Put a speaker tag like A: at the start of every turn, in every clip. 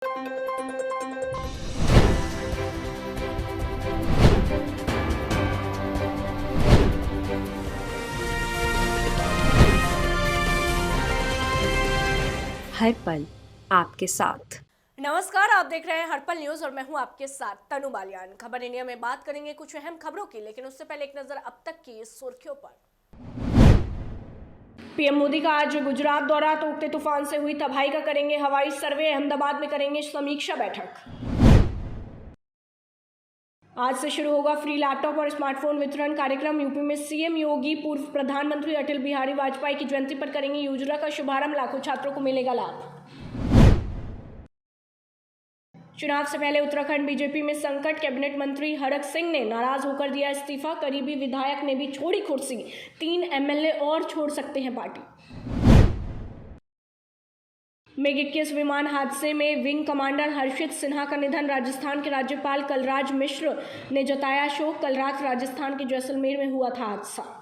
A: हर पल आपके साथ।
B: नमस्कार, आप देख रहे हैं हर्पल न्यूज और मैं हूं आपके साथ तनु बालियान। खबर इंडिया में बात करेंगे कुछ अहम खबरों की, लेकिन उससे पहले एक नजर अब तक की सुर्खियों पर। पीएम मोदी का आज गुजरात दौरा, तोकते तूफान से हुई तबाही का करेंगे हवाई सर्वे, अहमदाबाद में करेंगे समीक्षा बैठक। आज से शुरू होगा फ्री लैपटॉप और स्मार्टफोन वितरण कार्यक्रम। यूपी में सीएम योगी पूर्व प्रधानमंत्री अटल बिहारी वाजपेयी की जयंती पर करेंगे योजना का शुभारंभ, लाखों छात्रों को मिलेगा लाभ। चुनाव से पहले उत्तराखंड बीजेपी में संकट, कैबिनेट मंत्री हरक सिंह ने नाराज होकर दिया इस्तीफा, करीबी विधायक ने भी छोड़ी कुर्सी, 3 एमएलए और छोड़ सकते हैं पार्टी। मिग-21 विमान हादसे में विंग कमांडर हर्षित सिन्हा का निधन, राजस्थान के राज्यपाल कलराज मिश्र ने जताया शोक, कल रात राजस्थान के जैसलमेर में हुआ था हादसा।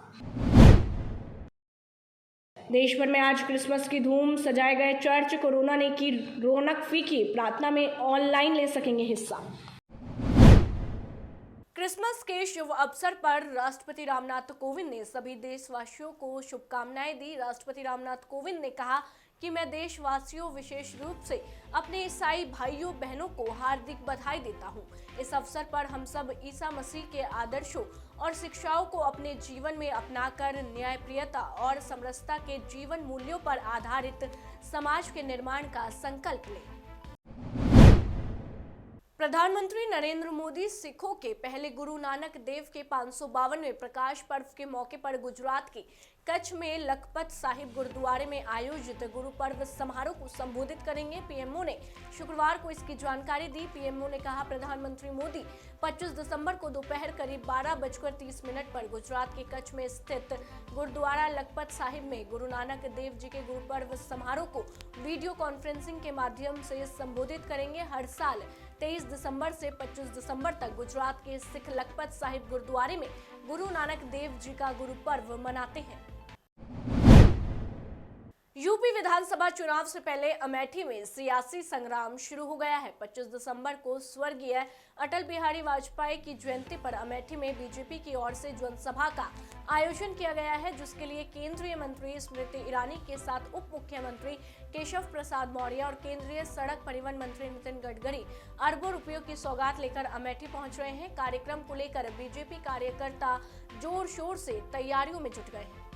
B: देश भर में आज क्रिसमस की धूम, सजाए गए चर्च, कोरोना ने की रौनक फीकी, प्रार्थना में ऑनलाइन ले सकेंगे हिस्सा। क्रिसमस के शुभ अवसर पर राष्ट्रपति रामनाथ कोविंद ने सभी देशवासियों को शुभकामनाएं दी। राष्ट्रपति रामनाथ कोविंद ने कहा कि मैं देशवासियों, विशेष रूप से अपने ईसाई भाइयों बहनों को हार्दिक बधाई देता हूं। इस अवसर पर हम सब ईसा मसीह के आदर्शों और शिक्षाओं को अपने जीवन में अपनाकर न्यायप्रियता और समरसता के जीवन मूल्यों पर आधारित समाज के निर्माण का संकल्प लें। प्रधानमंत्री नरेंद्र मोदी सिखों के पहले गुरु नानक देव के 552वें प्रकाश पर्व के मौके पर गुजरात के कच्छ में लखपत साहिब गुरुद्वारे में आयोजित गुरु पर्व समारोह को संबोधित करेंगे। पीएमओ ने शुक्रवार को इसकी जानकारी दी। पीएमओ ने कहा, प्रधानमंत्री मोदी 25 दिसंबर को दोपहर करीब 12:30 पर गुजरात के कच्छ में स्थित गुरुद्वारा लखपत साहिब में गुरु नानक देव जी के गुरु पर्व समारोह को वीडियो कॉन्फ्रेंसिंग के माध्यम से संबोधित करेंगे। हर साल 23 दिसंबर से 25 दिसंबर तक गुजरात के सिख लखपत साहिब गुरुद्वारे में गुरु नानक देव जी का गुरु पर्व मनाते हैं। यूपी विधानसभा चुनाव से पहले अमेठी में सियासी संग्राम शुरू हो गया है। 25 दिसंबर को स्वर्गीय अटल बिहारी वाजपेयी की जयंती पर अमेठी में बीजेपी की ओर से जनसभा का आयोजन किया गया है, जिसके लिए केंद्रीय मंत्री स्मृति ईरानी के साथ उप मुख्यमंत्री केशव प्रसाद मौर्य और केंद्रीय सड़क परिवहन मंत्री नितिन गडकरी अरबों रुपयों की सौगात लेकर अमेठी पहुंच रहे हैं। कार्यक्रम को लेकर बीजेपी कार्यकर्ता जोर शोर से तैयारियों में जुट गए हैं।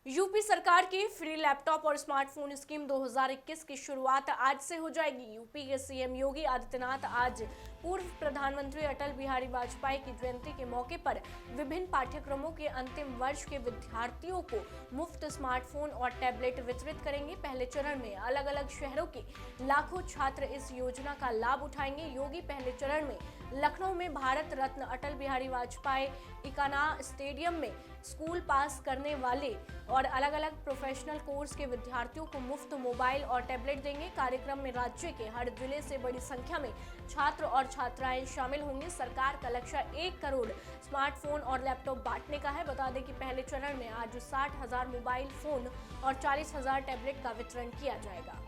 B: यूपी सरकार की फ्री लैपटॉप और स्मार्टफोन स्कीम 2021 की शुरुआत आज से हो जाएगी। यूपी के सीएम योगी आदित्यनाथ आज पूर्व प्रधानमंत्री अटल बिहारी वाजपेयी की जयंती के मौके पर विभिन्न पाठ्यक्रमों के अंतिम वर्ष के विद्यार्थियों को मुफ्त स्मार्टफोन और टैबलेट वितरित करेंगे। पहले चरण में अलग अलग शहरों के लाखों छात्र इस योजना का लाभ उठाएंगे। योगी पहले चरण में लखनऊ में भारत रत्न अटल बिहारी वाजपेयी इकाना स्टेडियम में स्कूल पास करने वाले और अलग अलग प्रोफेशनल कोर्स के विद्यार्थियों को मुफ्त मोबाइल और टैबलेट देंगे। कार्यक्रम में राज्य के हर जिले से बड़ी संख्या में छात्र और छात्राएं शामिल होंगे। सरकार का लक्ष्य 1 करोड़ स्मार्टफोन और लैपटॉप बांटने का है। बता दें कि पहले चरण में आज 60,000 मोबाइल फोन और 40,000 टैबलेट का वितरण किया जाएगा।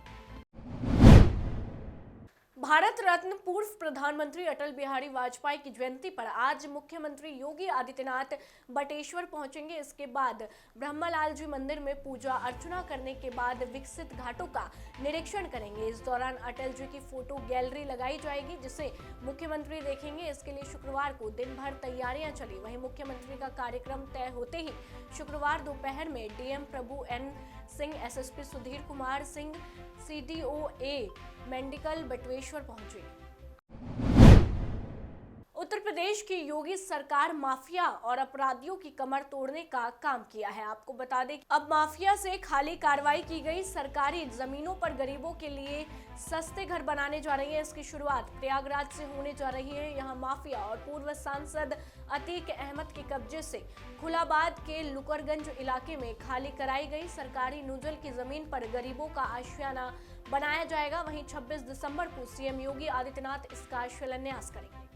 B: भारत रत्न पूर्व प्रधानमंत्री अटल बिहारी वाजपेयी की जयंती पर आज मुख्यमंत्री योगी आदित्यनाथ बटेश्वर पहुंचेंगे। इसके बाद ब्रह्मलाल जी मंदिर में पूजा अर्चना करने के बाद विकसित घाटों का निरीक्षण करेंगे। इस दौरान अटल जी की फोटो गैलरी लगाई जाएगी, जिसे मुख्यमंत्री देखेंगे। इसके लिए शुक्रवार को दिन भर तैयारियां चली। वहीं मुख्यमंत्री का कार्यक्रम तय होते ही शुक्रवार दोपहर में DM Prabhu N Singh, SSP Sudhir Kumar Singh, सीडीओए मेडिकल बटवेश्वर पहुंचे। उत्तर प्रदेश की योगी सरकार माफिया और अपराधियों की कमर तोड़ने का काम किया है। आपको बता दें, अब माफिया से खाली कार्रवाई की गई सरकारी जमीनों पर गरीबों के लिए सस्ते घर बनाने जा रही है। इसकी शुरुआत प्रयागराज से होने जा रही है। यहां माफिया और पूर्व सांसद अतीक अहमद के कब्जे से खुलाबाद के लुकरगंज इलाके में खाली कराई गई सरकारी नुजल की जमीन पर गरीबों का आशियाना बनाया जाएगा। वहीं 26 दिसंबर को सीएम योगी आदित्यनाथ इसका शिलान्यास करेंगे।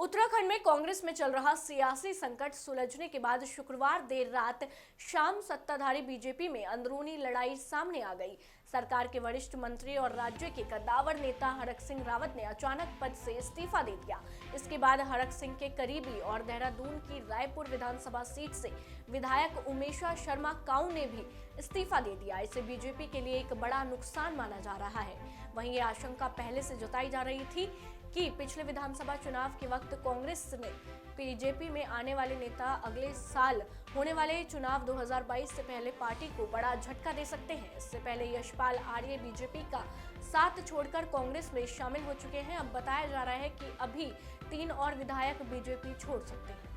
B: उत्तराखंड में कांग्रेस में चल रहा सियासी संकट सुलझने के बाद शुक्रवार देर रात शाम सत्ताधारी बीजेपी में अंदरूनी लड़ाई सामने आ गई। सरकार के वरिष्ठ मंत्री और राज्य के कद्दावर नेता हरक सिंह रावत ने अचानक पद से इस्तीफा दे दिया। इसके बाद हरक सिंह के करीबी और देहरादून की रायपुर विधानसभा सीट से विधायक उमेशा शर्मा काऊ ने भी इस्तीफा दे दिया। इसे बीजेपी के लिए एक बड़ा नुकसान माना जा रहा है। वहीं ये आशंका पहले से जताई जा रही थी कि पिछले विधानसभा चुनाव के वक्त कांग्रेस ने बीजेपी में आने वाले नेता अगले साल होने वाले चुनाव 2022 से पहले पार्टी को बड़ा झटका दे सकते हैं। इससे पहले यशपाल आर्य बीजेपी का साथ छोड़कर कांग्रेस में शामिल हो चुके हैं। अब बताया जा रहा है कि अभी 3 और विधायक बीजेपी छोड़ सकते हैं।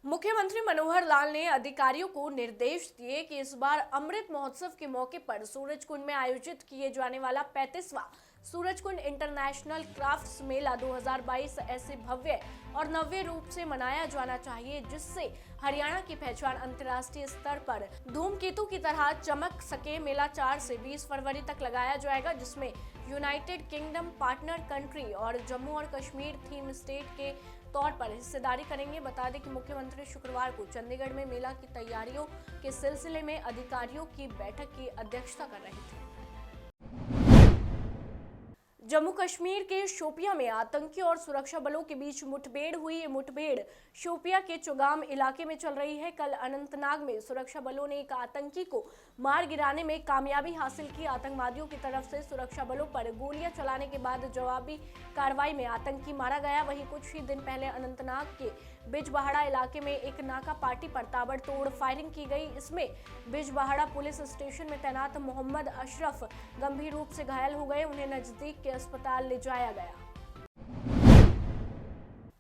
B: मुख्यमंत्री मनोहर लाल ने अधिकारियों को निर्देश दिए कि इस बार अमृत महोत्सव के मौके पर सूरजकुंड में आयोजित किए जाने वाला 35वां सूरजकुंड इंटरनेशनल क्राफ्ट्स मेला 2022 ऐसे भव्य और नव्य रूप से मनाया जाना चाहिए जिससे हरियाणा की पहचान अंतर्राष्ट्रीय स्तर पर धूमकेतु की तरह चमक सके। मेला 4 से 20 फरवरी तक लगाया जाएगा, जिसमें यूनाइटेड किंगडम पार्टनर कंट्री और जम्मू और कश्मीर थीम स्टेट के तौर पर हिस्सेदारी करेंगे। बता दें कि मुख्यमंत्री शुक्रवार को चंडीगढ़ में मेला की तैयारियों के सिलसिले में अधिकारियों की बैठक की अध्यक्षता कर रहे थे। जम्मू कश्मीर के शोपिया में आतंकी और सुरक्षा बलों के बीच मुठभेड़ हुई। ये मुठभेड़ शोपिया के चौगाम इलाके में चल रही है। कल अनंतनाग में सुरक्षा बलों ने एक आतंकी को मार गिराने में कामयाबी हासिल की। आतंकवादियों की तरफ से सुरक्षा बलों पर गोलियां चलाने के बाद जवाबी कार्रवाई में आतंकी मारा गया। वहीं कुछ ही दिन पहले अनंतनाग के बिजबहाड़ा इलाके में एक नाका पार्टी पर ताबड़तोड़ फायरिंग की गई। इसमें बिजबहाड़ा पुलिस स्टेशन में तैनात मोहम्मद अशरफ गंभीर रूप से घायल हो गए। उन्हें नजदीक के अस्पताल ले जाया गया।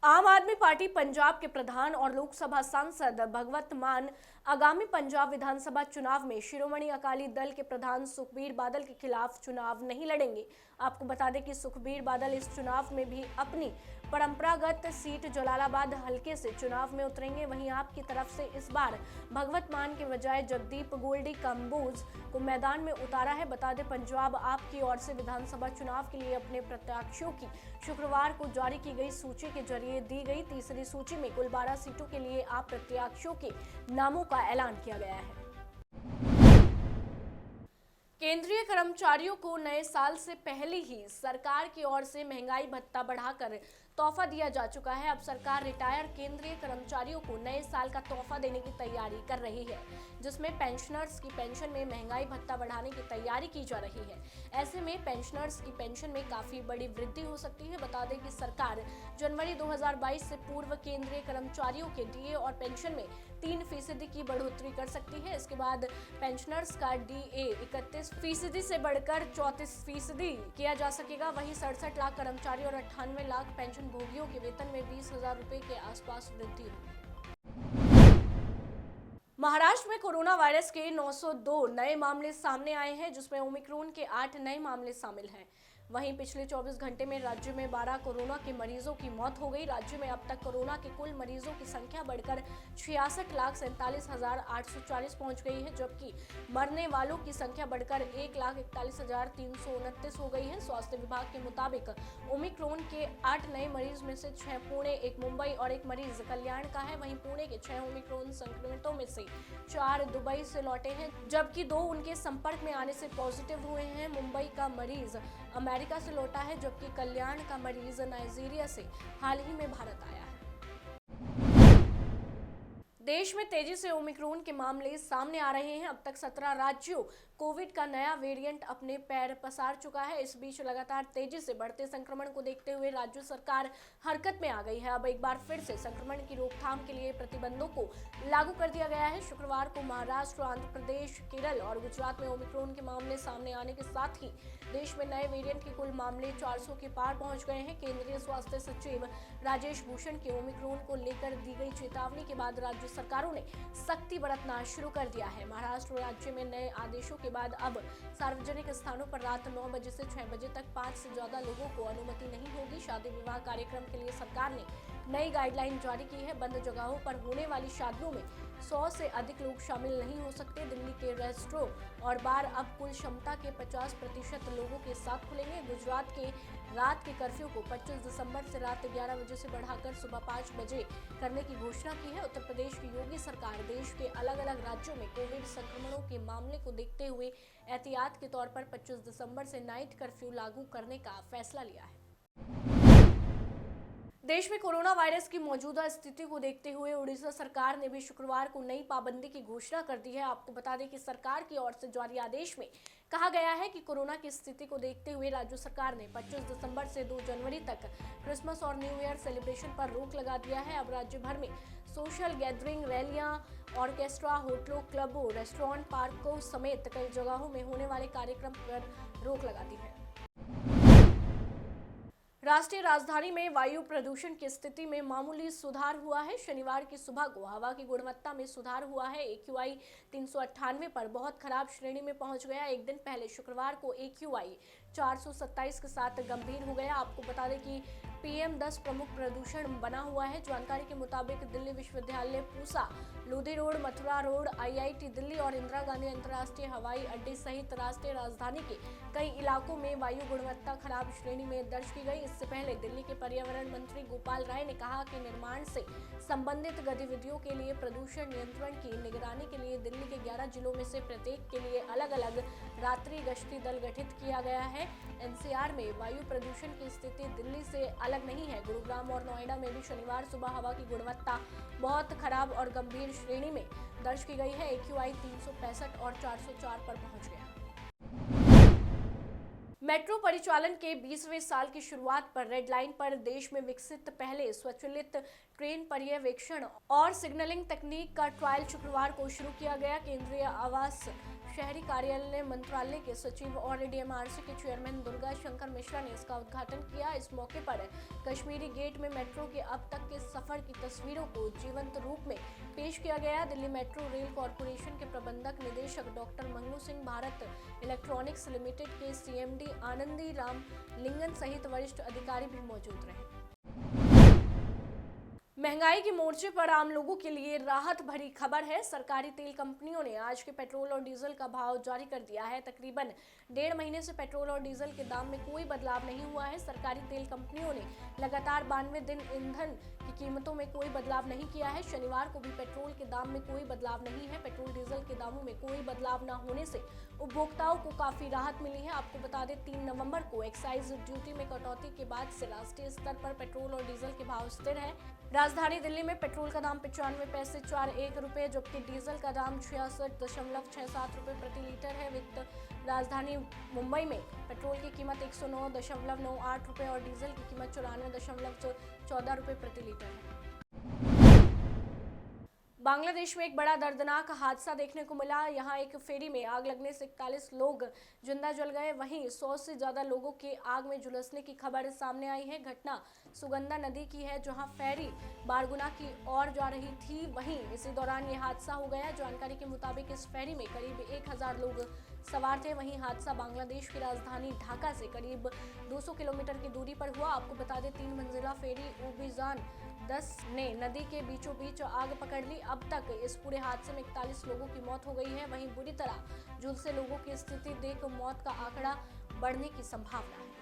B: आम आदमी पार्टी पंजाब के प्रधान और लोकसभा सांसद भगवत मान आगामी पंजाब विधानसभा चुनाव में शिरोमणि अकाली दल के प्रधान सुखबीर बादल के खिलाफ चुनाव नहीं लड़ेंगे। आपको बता दें कि सुखबीर बादल इस चुनाव में भी अपनी परंपरागत सीट जलालाबाद हलके से चुनाव में उतरेंगे। वहीं आपकी तरफ से इस बार भगवत मान के बजाय जगदीप गोल्डी कंबोज को मैदान में उतारा है। बता दें पंजाब आपकी ओर से विधानसभा चुनाव के लिए अपने प्रत्याशियों की शुक्रवार को जारी की गई सूची के जरिए दी गई तीसरी सूची में कुल 12 सीटों के लिए आप प्रत्याशियों के नामों का ऐलान किया गया है। केंद्रीय कर्मचारियों को नए साल से पहले ही सरकार की ओर से महंगाई भत्ता बढ़ाकर तोहफा दिया जा चुका है। अब सरकार रिटायर केंद्रीय कर्मचारियों को नए साल का तोहफा देने की तैयारी कर रही है, जिसमें पेंशनर्स की पेंशन में महंगाई भत्ता बढ़ाने की तैयारी की जा रही है। ऐसे में पेंशनर्स की पेंशन में काफी बड़ी वृद्धि हो सकती है। बता दें कि सरकार जनवरी 2022 से पूर्व केंद्रीय कर्मचारियों के डीए और पेंशन में 3% की बढ़ोतरी कर सकती है। इसके बाद पेंशनर्स का डीए 31% से बढ़कर 34% किया जा सकेगा। वहीं 67 लाख कर्मचारी और 98 लाख पेंशन भोगियों के वेतन में 20,000 रुपए के आसपास वृद्धि होगी। महाराष्ट्र में कोरोना वायरस के 902 नए मामले सामने आए हैं, जिसमें ओमिक्रॉन के 8 नए मामले शामिल हैं। वहीं पिछले 24 घंटे में राज्य में 12 कोरोना के मरीजों की मौत हो गई। राज्य में अब तक कोरोना के कुल मरीजों की संख्या बढ़कर 66,47,840 पहुंच गई है, जबकि मरने वालों की संख्या बढ़कर 1,41,329 हो गई है। स्वास्थ्य विभाग के मुताबिक ओमिक्रॉन के 8 नए मरीज में से 6 पुणे, 1 मुंबई और 1 मरीज कल्याण का है। वहीं पुणे के 6 ओमिक्रॉन संक्रमितों में से 4 दुबई से लौटे हैं, जबकि 2 उनके संपर्क में आने से पॉजिटिव हुए हैं। मुंबई का मरीज अमेरिका से लौटा है, जबकि कल्याण का मरीज नाइजीरिया से हाल ही में भारत आया है। देश में तेजी से ओमिक्रॉन के मामले सामने आ रहे हैं। अब तक 17 राज्यों कोविड का नया वेरिएंट अपने पैर पसार चुका है। इस बीच लगातार तेजी से बढ़ते संक्रमण को देखते हुए राज्य सरकार हरकत में आ गई है। अब एक बार फिर से संक्रमण की रोकथाम के लिए प्रतिबंधों को लागू कर दिया गया है। शुक्रवार को महाराष्ट्र, आंध्र प्रदेश, केरल और गुजरात में ओमिक्रॉन के मामले सामने आने के साथ ही देश में नए वेरिएंट के कुल मामले 400 के पार पहुंच गए हैं। केंद्रीय स्वास्थ्य सचिव राजेश भूषण की ओमिक्रॉन को लेकर दी गई चेतावनी के बाद राज्य सरकारों ने सख्ती बरतना शुरू कर दिया है। महाराष्ट्र राज्य में नए आदेशों के बाद अब सार्वजनिक स्थानों पर रात 9 बजे से 6 बजे तक 5 से ज्यादा लोगों को अनुमति नहीं होगी। शादी विवाह कार्यक्रम के लिए सरकार ने नई गाइडलाइन जारी की है। बंद जगहों पर होने वाली शादियों में 100 से अधिक लोग शामिल नहीं हो सकते। दिल्ली के रेस्टोरेंट और बार अब कुल क्षमता के 50% लोगों के साथ खुलेंगे। गुजरात के रात के कर्फ्यू को 25 दिसंबर से रात 11 बजे से बढ़ाकर सुबह 5 बजे करने की घोषणा की है। उत्तर प्रदेश की योगी सरकार देश के अलग अलग राज्यों में कोविड संक्रमणों के मामले को देखते हुए एहतियात के तौर पर 25 दिसंबर से नाइट कर्फ्यू लागू करने का फैसला लिया है। देश में कोरोना वायरस की मौजूदा स्थिति को देखते हुए उड़ीसा सरकार ने भी शुक्रवार को नई पाबंदी की घोषणा कर दी है। आपको बता दें कि सरकार की ओर से जारी आदेश में कहा गया है कि कोरोना की स्थिति को देखते हुए राज्य सरकार ने 25 दिसंबर से 2 जनवरी तक क्रिसमस और न्यू ईयर सेलिब्रेशन पर रोक लगा दिया है। अब राज्य भर में सोशल गैदरिंग, रैलियां, ऑर्केस्ट्रा, होटलों, क्लबों, रेस्टोरेंट, पार्कों समेत कई जगहों में होने वाले कार्यक्रम पर रोक लगा दी है। राष्ट्रीय राजधानी में वायु प्रदूषण की स्थिति में मामूली सुधार हुआ है। शनिवार की सुबह को हवा की गुणवत्ता में सुधार हुआ है। AQI 398 पर बहुत खराब श्रेणी में पहुंच गया। एक दिन पहले शुक्रवार को AQI 427 के साथ गंभीर हो गया। आपको बता दें कि PM10 प्रमुख प्रदूषण बना हुआ है। जानकारी के मुताबिक दिल्ली विश्वविद्यालय, Pusa, Lodhi road, Mathura road, IIT Delhi और इंदिरा गांधी अंतर्राष्ट्रीय हवाई अड्डे सहित राष्ट्रीय राजधानी के कई इलाकों में वायु गुणवत्ता खराब श्रेणी में दर्ज की गई। इससे पहले दिल्ली के पर्यावरण मंत्री गोपाल राय ने कहा कि निर्माण से संबंधित गतिविधियों के लिए प्रदूषण नियंत्रण की निगरानी के लिए दिल्ली के 11 जिलों में से प्रत्येक के लिए अलग अलग रात्रि गश्ती दल गठित किया गया है। NCR में वायु प्रदूषण की स्थिति दिल्ली से अलग नहीं है। गुरुग्राम और नोएडा में भी शनिवार सुबह हवा की गुणवत्ता बहुत खराब और गंभीर श्रेणी में दर्ज की गई है। AQI 365 और 404 पर पहुंच गया। मेट्रो परिचालन के 20वें साल की शुरुआत पर रेड लाइन पर देश में विकसित पहले स्वचालित ट्रेन पर्यवेक्षण और सिग्नलिंग तकनीक का ट्रायल शुक्रवार को शुरू किया गया। केंद्रीय आवास शहरी कार्यालय मंत्रालय के सचिव और DMRC के चेयरमैन दुर्गा शंकर मिश्रा ने इसका उद्घाटन किया। इस मौके पर कश्मीरी गेट में मेट्रो के अब तक के सफर की तस्वीरों को जीवंत रूप में पेश किया गया। दिल्ली मेट्रो रेल कॉरपोरेशन के प्रबंधक निदेशक doctor Mangu Singh, Bharat electronics limited के CMD आनंदी राम लिंगन सहित वरिष्ठ अधिकारी भी मौजूद रहे। महंगाई के मोर्चे पर आम लोगों के लिए राहत भरी खबर है। सरकारी तेल कंपनियों ने आज के पेट्रोल और डीजल का भाव जारी कर दिया है। तकरीबन 1.5 महीने से पेट्रोल और डीजल के दाम में कोई बदलाव नहीं हुआ है। सरकारी तेल कंपनियों ने लगातार 92 दिन ईंधन की कीमतों में कोई बदलाव नहीं किया है। शनिवार को भी पेट्रोल के दाम में कोई बदलाव नहीं है। पेट्रोल डीजल के दामों में कोई बदलाव न होने से उपभोक्ताओं को काफी राहत मिली है। आपको बता दें 3 नवंबर को एक्साइज ड्यूटी में कटौती के बाद से राष्ट्रीय स्तर पर पेट्रोल और डीजल के भाव स्थिर है। राजधानी दिल्ली में पेट्रोल का दाम 95 पैसे 41 रुपए, जबकि डीजल का दाम 66.67 रुपए प्रति लीटर है। वित्त राजधानी मुंबई में पेट्रोल की कीमत 109.98 रुपए और डीजल की कीमत 94.14 रुपए प्रति लीटर है। बांग्लादेश में एक बड़ा दर्दनाक हादसा देखने को मिला। यहां एक फेरी में आग लगने से 41 लोग जिंदा जल गए। वहीं 100 से ज्यादा लोगों के आग में झुलसने की खबर सामने आई है। घटना सुगंधा नदी की है, जहां फेरी बारगुना की ओर जा रही थी। वहीं इसी दौरान ये हादसा हो गया। जानकारी के मुताबिक इस फेरी में करीब 1000 लोग सवार थे। वहीं हादसा बांग्लादेश की राजधानी ढाका से करीब 200 किलोमीटर की दूरी पर हुआ। आपको बता दें 3 मंजिला फेरी उबिजान 10 ने नदी के बीचों बीच आग पकड़ ली। अब तक इस पूरे हादसे में 41 लोगों की मौत हो गई है। वहीं बुरी तरह झुलसे लोगों की स्थिति देख मौत का आंकड़ा बढ़ने की संभावना है।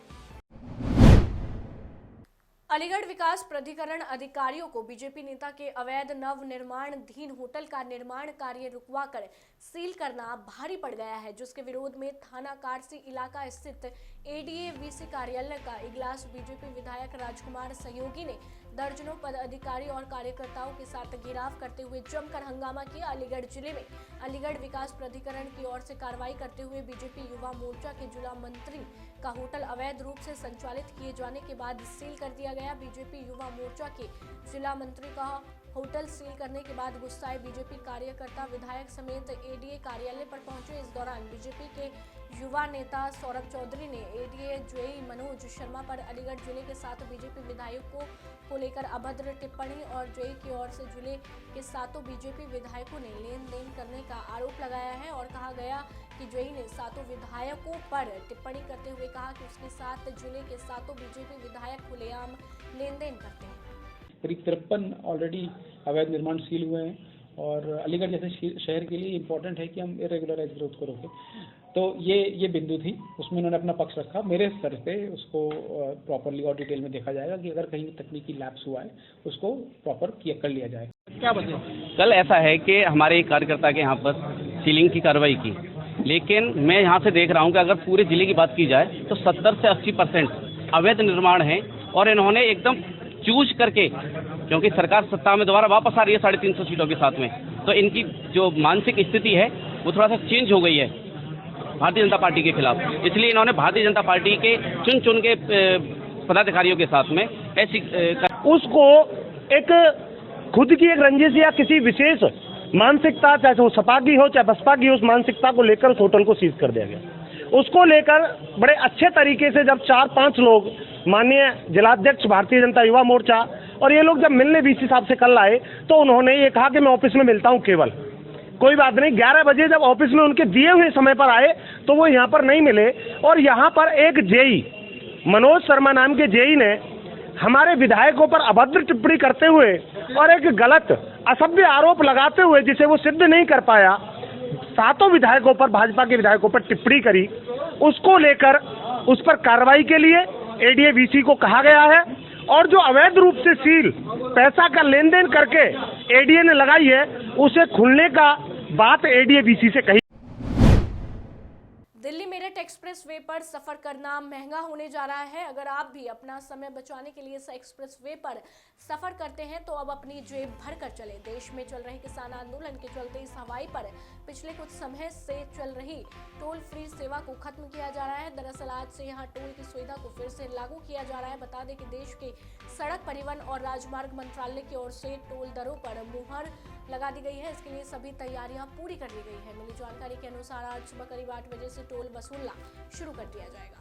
B: अलीगढ़ विकास प्राधिकरण अधिकारियों को बीजेपी नेता के अवैध नव निर्माणाधीन होटल का निर्माण कार्य रुकवाकर सील करना भारी पड़ गया है, जिसके विरोध में थाना कारसी इलाका स्थित ADA-VC कार्यालय का इजलास बीजेपी विधायक राजकुमार सहयोगी ने दर्जनों पदाधिकारी और कार्यकर्ताओं के साथ घेराव करते हुए जमकर हंगामा किया। अलीगढ़ जिले में अलीगढ़ विकास प्राधिकरण की ओर से कार्रवाई करते हुए बीजेपी युवा मोर्चा के जिला मंत्री का होटल अवैध रूप से संचालित किए जाने के बाद सील कर दिया गया। बीजेपी युवा मोर्चा के जिला मंत्री का होटल सील करने के बाद गुस्साए बीजेपी कार्यकर्ता विधायक समेत ADA कार्यालय पर पहुंचे। इस दौरान बीजेपी के युवा नेता सौरभ चौधरी ने ADA जेई मनोज शर्मा पर अलीगढ़ जिले के 7 बीजेपी विधायकों को लेकर अभद्र टिप्पणी और जेई की ओर से जिले के 7 बीजेपी विधायकों ने लेन देन करने का आरोप लगाया है और कहा गया कि जेई ने 7 विधायकों पर टिप्पणी करते हुए कहा कि उसके साथ जिले के 7 बीजेपी विधायक खुलेआम लेन देन करते हैं।
C: करीब 53 ऑलरेडी अवैध निर्माण सील हुए हैं और अलीगढ़ जैसे शहर के लिए इम्पोर्टेंट है कि हम इरेगुलराइज ग्रोथ को रोकें। तो ये बिंदु थी, उसमें उन्होंने अपना पक्ष रखा। मेरे स्तर पे उसको प्रॉपरली और डिटेल में देखा जाएगा कि अगर कहीं तकनीकी लैप्स हुआ है उसको प्रॉपर कर लिया जाए।
D: क्या वजह? कल ऐसा है कि हमारे एक कार्यकर्ता के यहाँ पर सीलिंग की कार्रवाई की, लेकिन मैं यहाँ से देख रहा हूँ कि अगर पूरे जिले की बात की जाए तो 70 से 80% अवैध निर्माण है और इन्होंने एकदम चूज करके, क्योंकि सरकार सत्ता में दोबारा वापस आ रही है 350 सीटों के साथ में, तो इनकी जो मानसिक स्थिति है वो थोड़ा सा चेंज हो गई है भारतीय जनता पार्टी के खिलाफ। इसलिए इन्होंने भारतीय जनता पार्टी के चुन के पदाधिकारियों के साथ में ऐसी
E: उसको एक खुद की एक रंजिश या किसी विशेष मानसिकता, चाहे वो सपा की हो चाहे बसपा की हो, उस मानसिकता को लेकर उस होटल को सीज कर दिया गया। उसको लेकर बड़े अच्छे तरीके से जब 4-5 लोग, माननीय जिलाध्यक्ष भारतीय जनता युवा मोर्चा और ये लोग जब मिलने वीसी साहब से कल आए तो उन्होंने ये कहा कि मैं ऑफिस में मिलता हूँ केवल, कोई बात नहीं। 11 बजे जब ऑफिस में उनके दिए हुए समय पर आए तो वो यहाँ पर नहीं मिले और यहाँ पर एक जेई मनोज शर्मा नाम के जेई ने हमारे विधायकों पर अभद्र टिप्पणी करते हुए और एक गलत असभ्य आरोप लगाते हुए, जिसे वो सिद्ध नहीं कर पाया, 7 विधायकों पर, भाजपा के विधायकों पर टिप्पणी करी। उसको लेकर उस पर कार्रवाई के लिए एडीए वीसी को कहा गया है और जो अवैध रूप से सील पैसा का लेन देन करके एडीए ने लगाई है उसे खुलने का बात एडीए वीसी से कही।
B: दिल्ली मेरठ एक्सप्रेस वे पर सफर करना महंगा होने जा रहा है। अगर आप भी अपना समय बचाने के लिए इस एक्सप्रेस वे पर सफर करते हैं तो अब अपनी जेब भर कर चले। देश में चल रहे किसान आंदोलन के चलते इस हवाई पर पिछले कुछ समय से चल रही टोल फ्री सेवा को खत्म किया जा रहा है। दरअसल आज से यहां टोल की सुविधा को फिर से लागू किया जा रहा है। बता दें कि देश के सड़क परिवहन और राजमार्ग मंत्रालय की ओर से टोल दरों पर मुहर लगा दी गई है। इसके लिए सभी तैयारियां पूरी कर ली गई है। मिली जानकारी के अनुसार आज सुबह करीब 8 बजे से टोल वसूलना शुरू कर दिया जाएगा।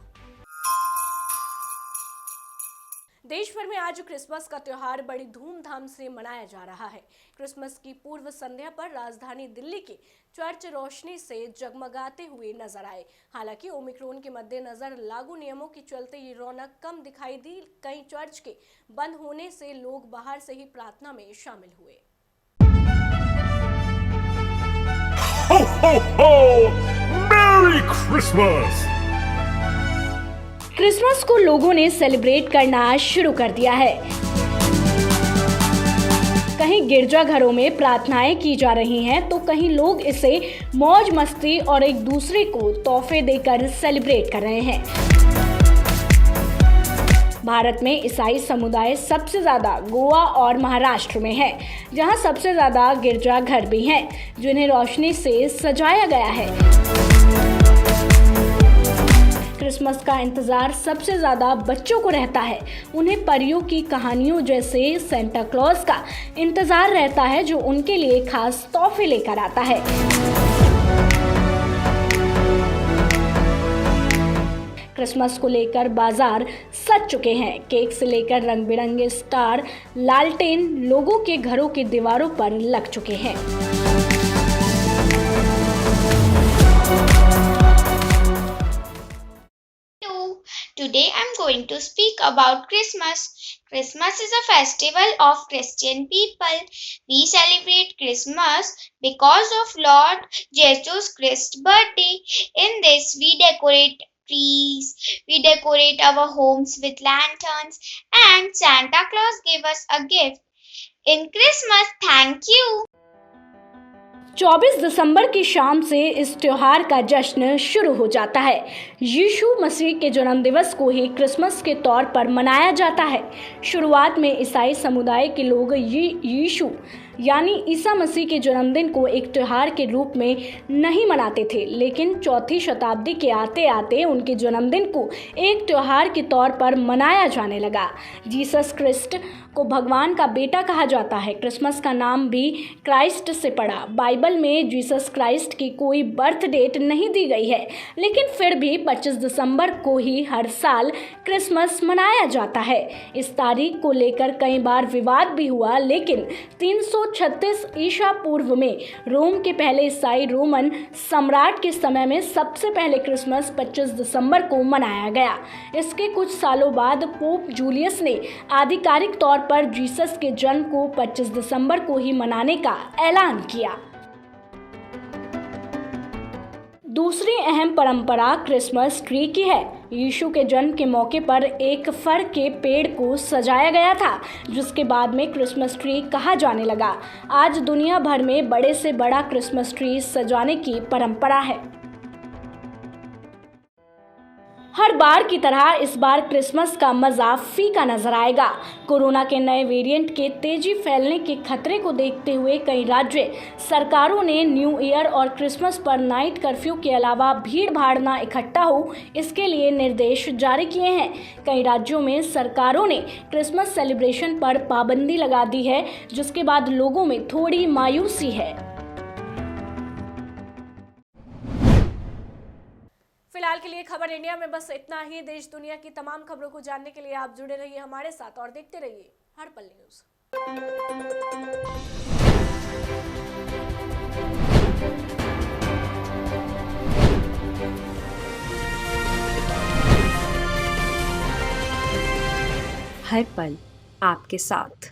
B: देश भर में आज क्रिसमस का त्योहार बड़ी धूमधाम से मनाया जा रहा है। क्रिसमस की पूर्व संध्या पर राजधानी दिल्ली के चर्च रोशनी से जगमगाते हुए नजर आए। हालांकि ओमिक्रॉन के मद्देनजर लागू नियमों के चलते ये रौनक कम दिखाई दी। कई चर्च के बंद होने से लोग बाहर से ही प्रार्थना में शामिल हुए।
F: Ho, ho, ho! Merry Christmas!
B: Christmas को लोगों ने सेलिब्रेट करना शुरू कर दिया है। कहीं गिरजाघरों में प्रार्थनाएं की जा रही हैं तो कहीं लोग इसे मौज मस्ती और एक दूसरे को तोहफे देकर सेलिब्रेट कर रहे हैं। भारत में ईसाई समुदाय सबसे ज़्यादा गोवा और महाराष्ट्र में है, जहां सबसे ज़्यादा गिरजाघर भी हैं, जिन्हें रोशनी से सजाया गया है। क्रिसमस का इंतज़ार सबसे ज़्यादा बच्चों को रहता है। उन्हें परियों की कहानियों जैसे सेंटा क्लॉज का इंतज़ार रहता है, जो उनके लिए खास तोहफे लेकर आता है। क्रिसमस को लेकर बाजार सज चुके हैं। केक से लेकर रंग बिरंगे स्टार, लालटेन लोगों के घरों की दीवारों पर लग चुके हैं।
G: Today I'm going to speak about Christmas. Christmas is a festival of Christian people. We celebrate Christmas because of Lord Jesus Christ's birthday. In this, we decorate trees, we decorate our homes with lanterns, and Santa Claus gave us a gift. In Christmas, thank you.
B: 24 दिसंबर की शाम से इस त्योहार का जश्न शुरू हो जाता है। यीशु मसीह के जन्मदिवस को ही क्रिसमस के तौर पर मनाया जाता है। शुरुआत में ईसाई समुदाय के लोग यीशु यानी ईसा मसीह के जन्मदिन को एक त्योहार के रूप में नहीं मनाते थे, लेकिन 4वीं शताब्दी के आते आते उनके जन्मदिन को एक त्योहार के तौर पर मनाया जाने लगा। जीसस क्रिस्ट को भगवान का बेटा कहा जाता है। क्रिसमस का नाम भी क्राइस्ट से पड़ा। बाइबल में जीसस क्राइस्ट की कोई बर्थ डेट नहीं दी गई है, लेकिन फिर भी 25 दिसंबर को ही हर साल क्रिसमस मनाया जाता है। इस तारीख को लेकर कई बार विवाद भी हुआ, लेकिन 300 336 ईसा पूर्व में रोम के पहले ईसाई रोमन सम्राट के समय में सबसे पहले क्रिसमस 25 दिसंबर को मनाया गया। इसके कुछ सालों बाद पोप जूलियस ने आधिकारिक तौर पर जीसस के जन्म को 25 दिसंबर को ही मनाने का ऐलान किया। दूसरी अहम परंपरा क्रिसमस ट्री की है। यीशु के जन्म के मौके पर एक फर के पेड़ को सजाया गया था, जिसके बाद में क्रिसमस ट्री कहा जाने लगा। आज दुनिया भर में बड़े से बड़ा क्रिसमस ट्री सजाने की परंपरा है। हर बार की तरह इस बार क्रिसमस का मजा फीका नजर आएगा। कोरोना के नए वेरिएंट के तेजी फैलने के खतरे को देखते हुए कई राज्य सरकारों ने न्यू ईयर और क्रिसमस पर नाइट कर्फ्यू के अलावा भीड़ भाड़ न इकट्ठा हो, इसके लिए निर्देश जारी किए हैं। कई राज्यों में सरकारों ने क्रिसमस सेलिब्रेशन पर पाबंदी लगा दी है, जिसके बाद लोगों में थोड़ी मायूसी है। फिलहाल के लिए खबर इंडिया में बस इतना ही। देश दुनिया की तमाम खबरों को जानने के लिए आप जुड़े रहिए हमारे साथ और देखते रहिए हड़पल न्यूज।
A: हर पल आपके साथ।